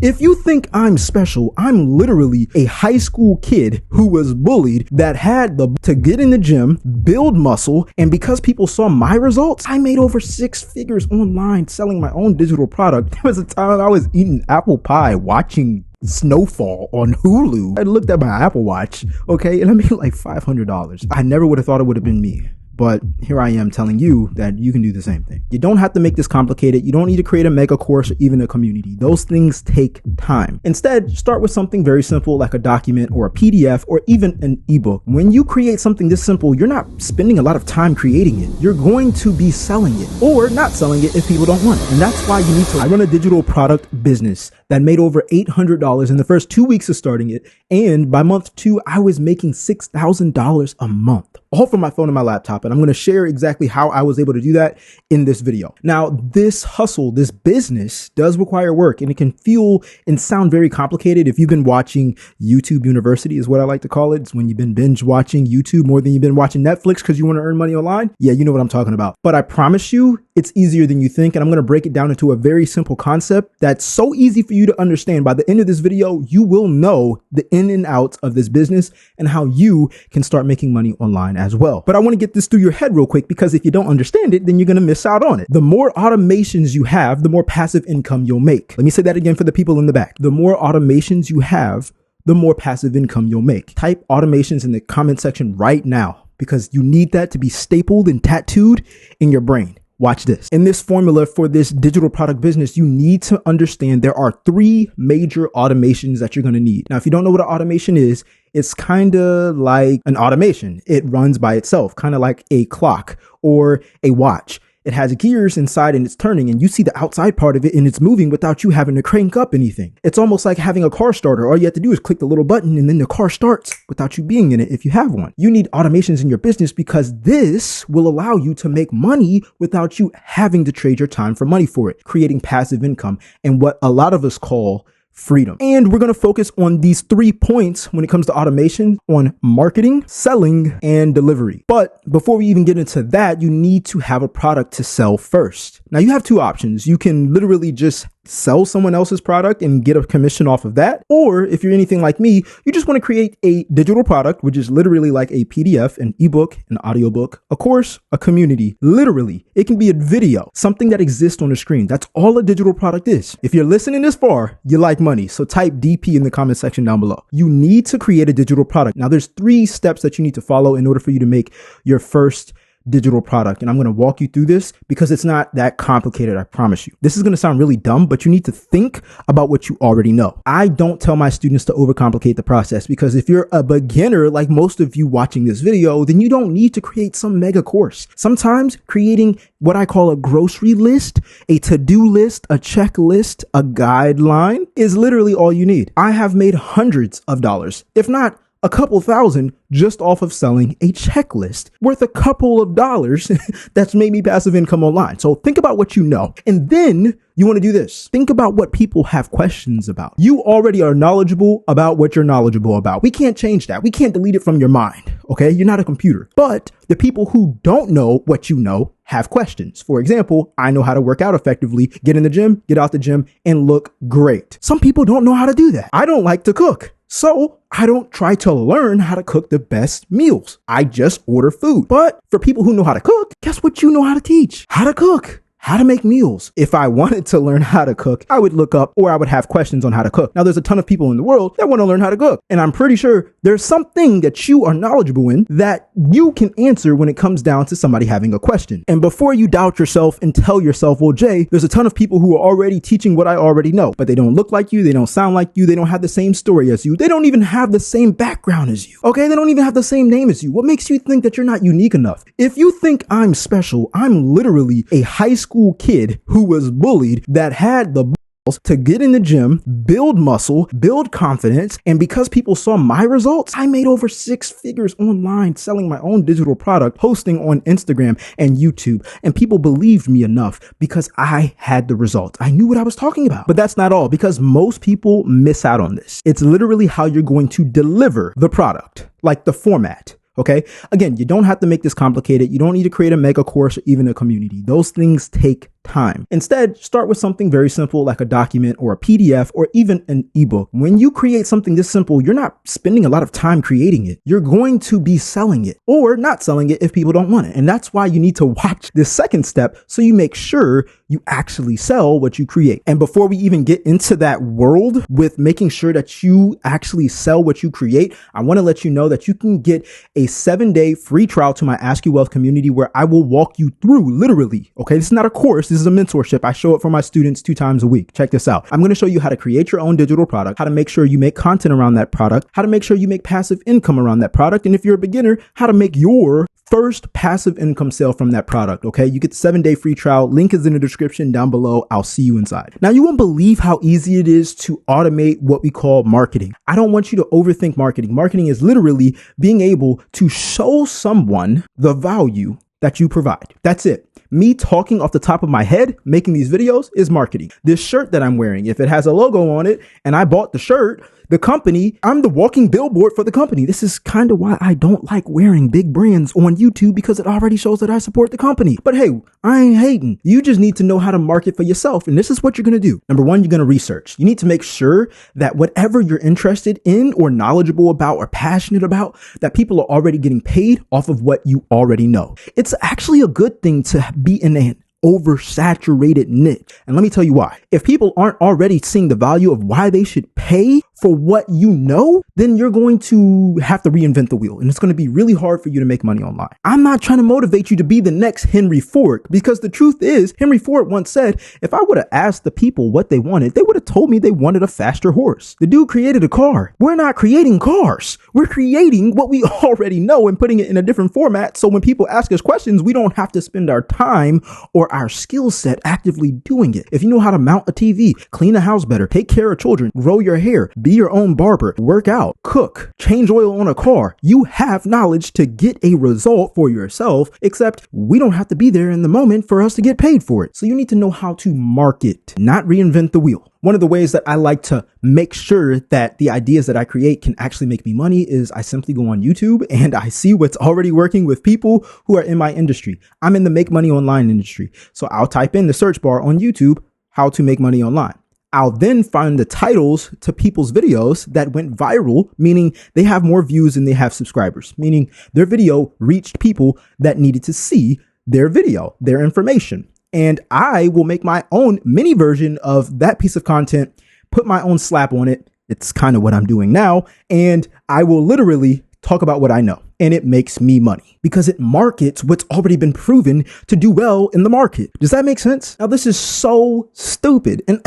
If you think I'm special, I'm literally a high school kid who was bullied that had to get in the gym, build muscle, and because people saw my results, I made over 6 figures online selling my own digital product. There was a time I was eating apple pie watching Snowfall on Hulu. I looked at my Apple Watch, okay, and I made like $500. I never would have thought it would have been me. But here I am telling you that you can do the same thing. You don't have to make this complicated. You don't need to create a mega course or even a community. Those things take time. Instead, start with something very simple like a document or a PDF or even an ebook. When you create something this simple, you're not spending a lot of time creating it. You're going to be selling it or not selling it if people don't want it. And that's why you need to. I run a digital product business that made over $800 in the first 2 weeks of starting it. And by month 2, I was making $6,000 a month, all from my phone and my laptop. And I'm going to share exactly how I was able to do that in this video. Now, this hustle, this business does require work, and it can feel and sound very complicated. If you've been watching YouTube University is what I like to call it. It's when you've been binge watching YouTube more than you've been watching Netflix because you want to earn money online. Yeah, you know what I'm talking about. But I promise you, it's easier than you think. And I'm going to break it down into a very simple concept that's so easy for you to understand. By the end of this video, you will know the in and outs of this business and how you can start making money online as well. But I want to get this through your head real quick, because if you don't understand it, then you're going to miss out on it. The more automations you have, the more passive income you'll make. Let me say that again for the people in the back. The more automations you have, the more passive income you'll make. Type automations in the comment section right now, because you need that to be stapled and tattooed in your brain. Watch this. In this formula for this digital product business, you need to understand there are 3 major automations that you're going to need. Now, if you don't know what an automation is, it's kind of like an automation. It runs by itself, kind of like a clock or a watch. It has gears inside and it's turning, and you see the outside part of it and it's moving without you having to crank up anything. It's almost like having a car starter. All you have to do is click the little button and then the car starts without you being in it if you have one. You need automations in your business because this will allow you to make money without you having to trade your time for money for it, creating passive income and what a lot of us call freedom. And we're going to focus on these 3 points when it comes to automation: on marketing, selling, and delivery. But before we even get into that, you need to have a product to sell first. Now, you have 2 options. You can literally just sell someone else's product and get a commission off of that. Or if you're anything like me, you just want to create a digital product, which is literally like a PDF, an ebook, an audiobook, a course, a community. Literally, it can be a video, something that exists on the screen. That's all a digital product is. If you're listening this far, you like money. So type DP in the comment section down below. You need to create a digital product. Now, there's 3 steps that you need to follow in order for you to make your first digital product. And I'm going to walk you through this because it's not that complicated. I promise you. This is going to sound really dumb, but you need to think about what you already know. I don't tell my students to overcomplicate the process, because if you're a beginner, like most of you watching this video, then you don't need to create some mega course. Sometimes creating what I call a grocery list, a to-do list, a checklist, a guideline is literally all you need. I have made hundreds of dollars, if not a couple thousand, just off of selling a checklist worth a couple of dollars that's made me passive income online. So think about what you know. And then you want to do this. Think about what people have questions about. You already are knowledgeable about what you're knowledgeable about. We can't change that. We can't delete it from your mind. Okay. You're not a computer. But the people who don't know what you know have questions. For example, I know how to work out effectively, get in the gym, get out the gym, and look great. Some people don't know how to do that. I don't like to cook, so I don't try to learn how to cook the best meals. I just order food. But for people who know how to cook, guess what you know how to teach? How to cook. How to make meals. If I wanted to learn how to cook, I would look up, or I would have questions on how to cook. Now, there's a ton of people in the world that want to learn how to cook. And I'm pretty sure there's something that you are knowledgeable in that you can answer when it comes down to somebody having a question. And before you doubt yourself and tell yourself, well, Jay, there's a ton of people who are already teaching what I already know, but they don't look like you. They don't sound like you. They don't have the same story as you. They don't even have the same background as you. Okay. They don't even have the same name as you. What makes you think that you're not unique enough? If you think I'm special, I'm literally a high school kid who was bullied that had the balls to get in the gym, build muscle, build confidence. And because people saw my results, I made over 6 figures online selling my own digital product, posting on Instagram and YouTube. And people believed me enough because I had the results. I knew what I was talking about. But that's not all, because most people miss out on this. It's literally how you're going to deliver the product, like the format. Okay. Again, you don't have to make this complicated. You don't need to create a mega course or even a community. Those things take time. Instead, start with something very simple like a document or a PDF or even an ebook. When you create something this simple, you're not spending a lot of time creating it. You're going to be selling it or not selling it if people don't want it. And that's why you need to watch this second step so you make sure you actually sell what you create. And before we even get into that world with making sure that you actually sell what you create, I want to let you know that you can get a 7-day free trial to my Ask You Wealth community where I will walk you through literally. Okay, this is not a course. This is a mentorship. I show it for my students 2 times a week. Check this out. I'm going to show you how to create your own digital product, how to make sure you make content around that product, how to make sure you make passive income around that product. And if you're a beginner, how to make your first passive income sale from that product. Okay, you get the 7-day free trial. Link is in the description down below. I'll see you inside. Now, you won't believe how easy it is to automate what we call marketing. I don't want you to overthink marketing. Marketing is literally being able to show someone the value that you provide. That's it. Me talking off the top of my head, making these videos is marketing. This shirt that I'm wearing, if it has a logo on it and I bought the shirt, the company, I'm the walking billboard for the company. This is kind of why I don't like wearing big brands on YouTube, because it already shows that I support the company. But hey, I ain't hating. You just need to know how to market for yourself. And this is what you're going to do. Number one, you're going to research. You need to make sure that whatever you're interested in or knowledgeable about or passionate about, that people are already getting paid off of what you already know. It's actually a good thing to be in an oversaturated niche. And let me tell you why. If people aren't already seeing the value of why they should pay for what you know, then you're going to have to reinvent the wheel. And it's going to be really hard for you to make money online. I'm not trying to motivate you to be the next Henry Ford, because the truth is, Henry Ford once said, if I would have asked the people what they wanted, they would have told me they wanted a faster horse. The dude created a car. We're not creating cars. We're creating what we already know and putting it in a different format. So when people ask us questions, we don't have to spend our time or our skill set actively doing it. If you know how to mount a TV, clean a house better, take care of children, grow your hair, be your own barber, work out, cook, change oil on a car, you have knowledge to get a result for yourself, except we don't have to be there in the moment for us to get paid for it. So you need to know how to market, not reinvent the wheel. One of the ways that I like to make sure that the ideas that I create can actually make me money is I simply go on YouTube and I see what's already working with people who are in my industry. I'm in the make money online industry. So I'll type in the search bar on YouTube, how to make money online. I'll then find the titles to people's videos that went viral, meaning they have more views than they have subscribers, meaning their video reached people that needed to see their video, their information. And I will make my own mini version of that piece of content, put my own slap on it. It's kind of what I'm doing now. And I will literally talk about what I know. And it makes me money because it markets what's already been proven to do well in the market. Does that make sense? Now, this is so stupid. And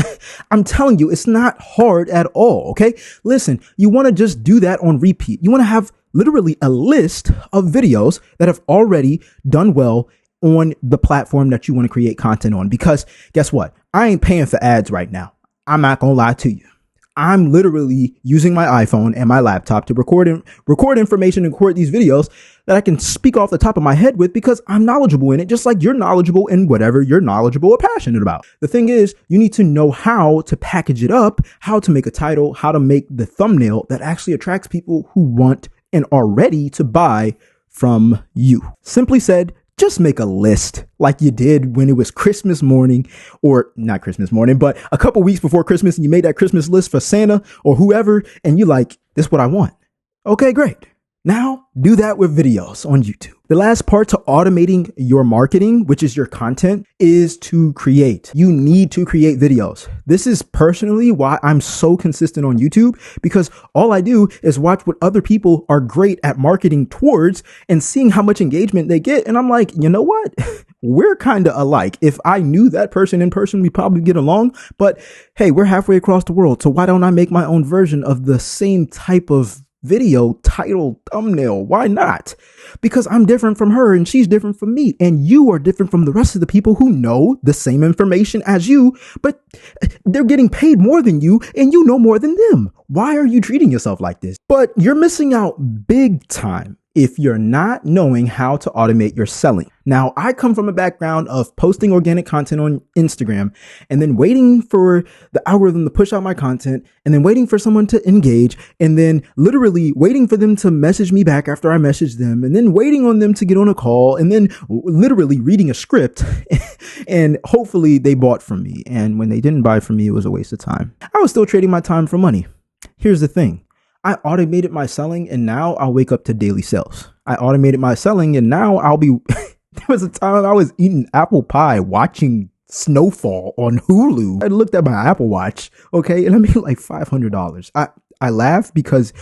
I'm telling you, it's not hard at all. Okay. Listen, you want to just do that on repeat. You want to have literally a list of videos that have already done well on the platform that you want to create content on. Because guess what? I ain't paying for ads right now. I'm not going to lie to you. I'm literally using my iPhone and my laptop to record information and record these videos that I can speak off the top of my head with, because I'm knowledgeable in it, just like you're knowledgeable in whatever you're knowledgeable or passionate about. The thing is, you need to know how to package it up, how to make a title, how to make the thumbnail that actually attracts people who want and are ready to buy from you. Simply said, just make a list like you did when it was Christmas morning, or not Christmas morning, but a couple weeks before Christmas, and you made that Christmas list for Santa or whoever, and you like, this is what I want. Okay, great. Now do that with videos on YouTube. The last part to automating your marketing, which is your content, is to create. You need to create videos. This is personally why I'm so consistent on YouTube, because all I do is watch what other people are great at marketing towards and seeing how much engagement they get. And I'm like, you know what? We're kind of alike. If I knew that person in person, we'd probably get along. But hey, we're halfway across the world. So why don't I make my own version of the same type of video, title, thumbnail? Why not? Because I'm different from her and she's different from me, and you are different from the rest of the people who know the same information as you, but they're getting paid more than you and you know more than them. Why are you treating yourself like this? But you're missing out big time if you're not knowing how to automate your selling. Now, I come from a background of posting organic content on Instagram and then waiting for the algorithm to push out my content and then waiting for someone to engage and then literally waiting for them to message me back after I message them and then waiting on them to get on a call and then literally reading a script and hopefully they bought from me. And when they didn't buy from me, it was a waste of time. I was still trading my time for money. Here's the thing. I automated my selling and now I'll wake up to daily sales. I automated my selling and now I'll be, there was a time I was eating apple pie watching Snowfall on Hulu. I looked at my Apple Watch, okay, and I made like $500. I laugh because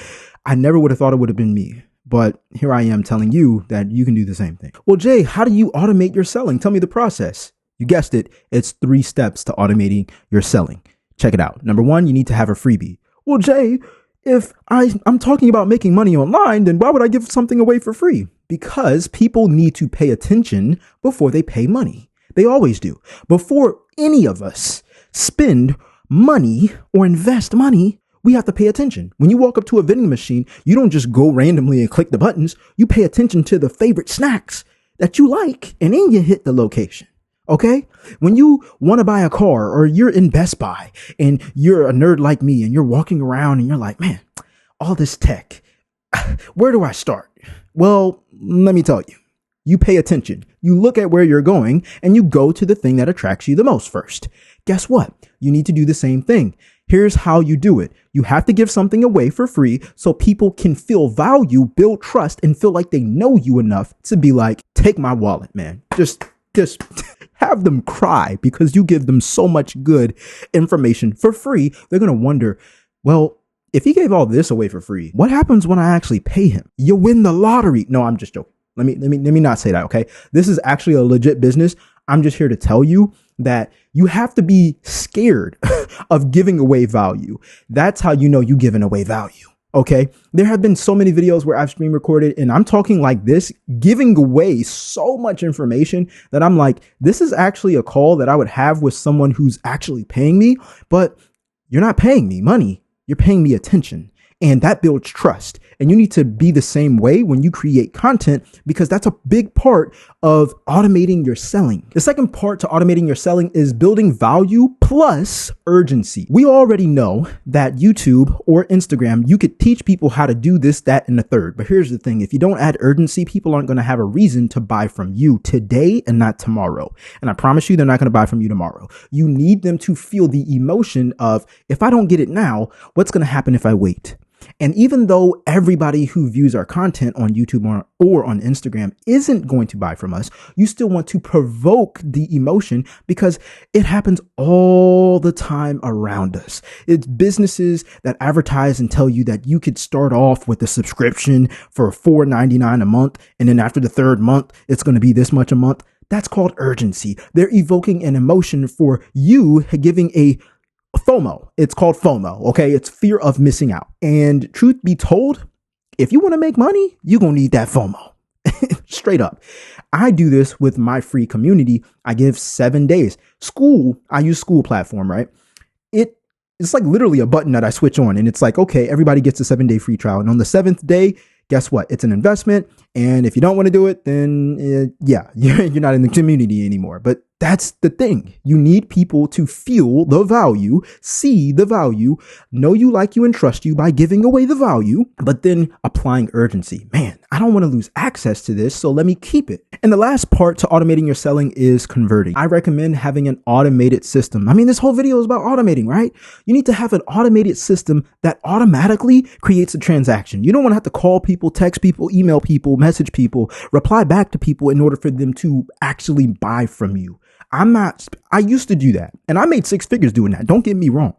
I never would have thought it would have been me. But here I am telling you that you can do the same thing. Well, Jay, how do you automate your selling? Tell me the process. You guessed it. It's 3 steps to automating your selling. Check it out. Number 1, you need to have a freebie. Well, Jay, if I'm talking about making money online, then why would I give something away for free? Because people need to pay attention before they pay money. They always do. Before any of us spend money or invest money, we have to pay attention. When you walk up to a vending machine, you don't just go randomly and click the buttons. You pay attention to the favorite snacks that you like, and then you hit the location. Okay? When you want to buy a car or you're in Best Buy and you're a nerd like me and you're walking around and you're like, man, all this tech, where do I start? Well, let me tell you, you pay attention. You look at where you're going and you go to the thing that attracts you the most first. Guess what? You need to do the same thing. Here's how you do it. You have to give something away for free so people can feel value, build trust, and feel like they know you enough to be like, take my wallet, man. Just have them cry because you give them so much good information for free. They're going to wonder, well, if he gave all this away for free, what happens when I actually pay him? You win the lottery. No, I'm just joking. Let me not say that. Okay. This is actually a legit business. I'm just here to tell you that you have to be scared of giving away value. That's how you know you're giving away value. Okay. There have been so many videos where I've screen recorded and I'm talking like this, giving away so much information that I'm like, this is actually a call that I would have with someone who's actually paying me, but you're not paying me money. You're paying me attention. And that builds trust. And you need to be the same way when you create content, because that's a big part of automating your selling. The second part to automating your selling is building value plus urgency. We already know that YouTube or Instagram, you could teach people how to do this, that, and the third. But here's the thing. If you don't add urgency, people aren't going to have a reason to buy from you today and not tomorrow. And I promise you, they're not going to buy from you tomorrow. You need them to feel the emotion of, if I don't get it now, what's going to happen if I wait? And even though everybody who views our content on YouTube or on Instagram isn't going to buy from us, you still want to provoke the emotion because it happens all the time around us. It's businesses that advertise and tell you that you could start off with a subscription for $4.99 a month. And then after the 3rd month, it's going to be this much a month. That's called urgency. They're evoking an emotion for you, giving a FOMO. It's called FOMO. Okay. It's fear of missing out. And truth be told, if you want to make money, you're going to need that FOMO. Straight up. I do this with my free community. I give 7 days. School, I use School platform, right? It's like literally a button that I switch on and it's like, okay, everybody gets a 7-day free trial. And on the 7th day, guess what? It's an investment. And if you don't want to do it, then you're not in the community anymore. But that's the thing. You need people to feel the value, see the value, know you, like you, and trust you by giving away the value, but then applying urgency. Man, I don't want to lose access to this, so let me keep it. And the last part to automating your selling is converting. I recommend having an automated system. I mean, this whole video is about automating, right? You need to have an automated system that automatically creates a transaction. You don't want to have to call people, text people, email people, message people, reply back to people in order for them to actually buy from you. I used to do that and I made 6 figures doing that. Don't get me wrong.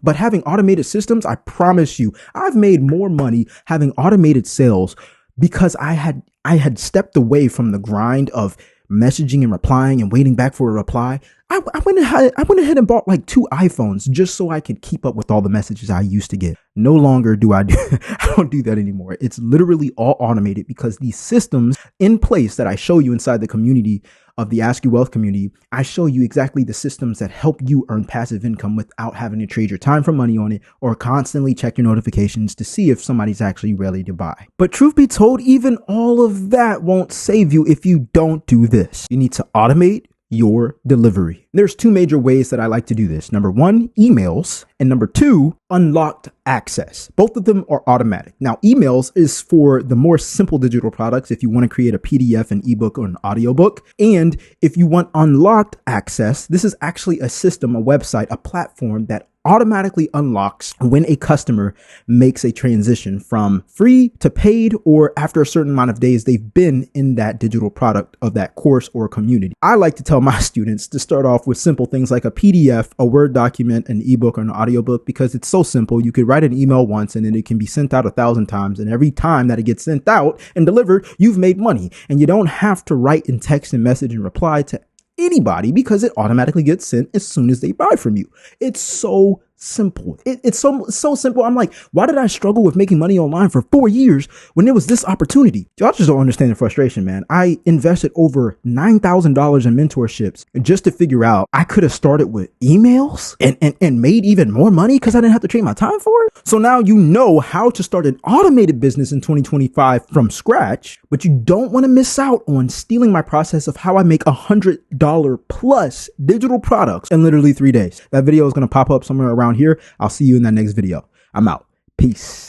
But having automated systems, I promise you, I've made more money having automated sales because I had stepped away from the grind of messaging and replying and waiting back for a reply. I went ahead and bought like 2 iPhones just so I could keep up with all the messages I used to get. No longer do I don't do that anymore. It's literally all automated because these systems in place that I show you inside the community of the Ask You Wealth community, I show you exactly the systems that help you earn passive income without having to trade your time for money on it or constantly check your notifications to see if somebody's actually ready to buy. But truth be told, even all of that won't save you if you don't do this. You need to automate your delivery. There's two major ways that I like to do this. Number one, emails, and number two, unlocked access. Both of them are automatic. Now, emails is for the more simple digital products if you want to create a PDF, an ebook, or an audiobook. And if you want unlocked access, this is actually a system, a website, a platform that automatically unlocks when a customer makes a transition from free to paid, or after a certain amount of days they've been in that digital product of that course or community. I like to tell my students to start off with simple things like a PDF, a Word document, an ebook, or an audiobook, because it's so simple. You could write an email once and then it can be sent out 1,000 times. And every time that it gets sent out and delivered, you've made money. And you don't have to write and text and message and reply to anybody because it automatically gets sent as soon as they buy from you. It's so simple. It's so simple. I'm like, why did I struggle with making money online for 4 years when there was this opportunity? Y'all just don't understand the frustration, man. I invested over $9,000 in mentorships just to figure out I could have started with emails and made even more money because I didn't have to trade my time for it. So now you know how to start an automated business in 2025 from scratch, but you don't want to miss out on stealing my process of how I make $100 plus digital products in literally 3 days. That video is going to pop up somewhere around here. I'll see you in that next video. I'm out. Peace.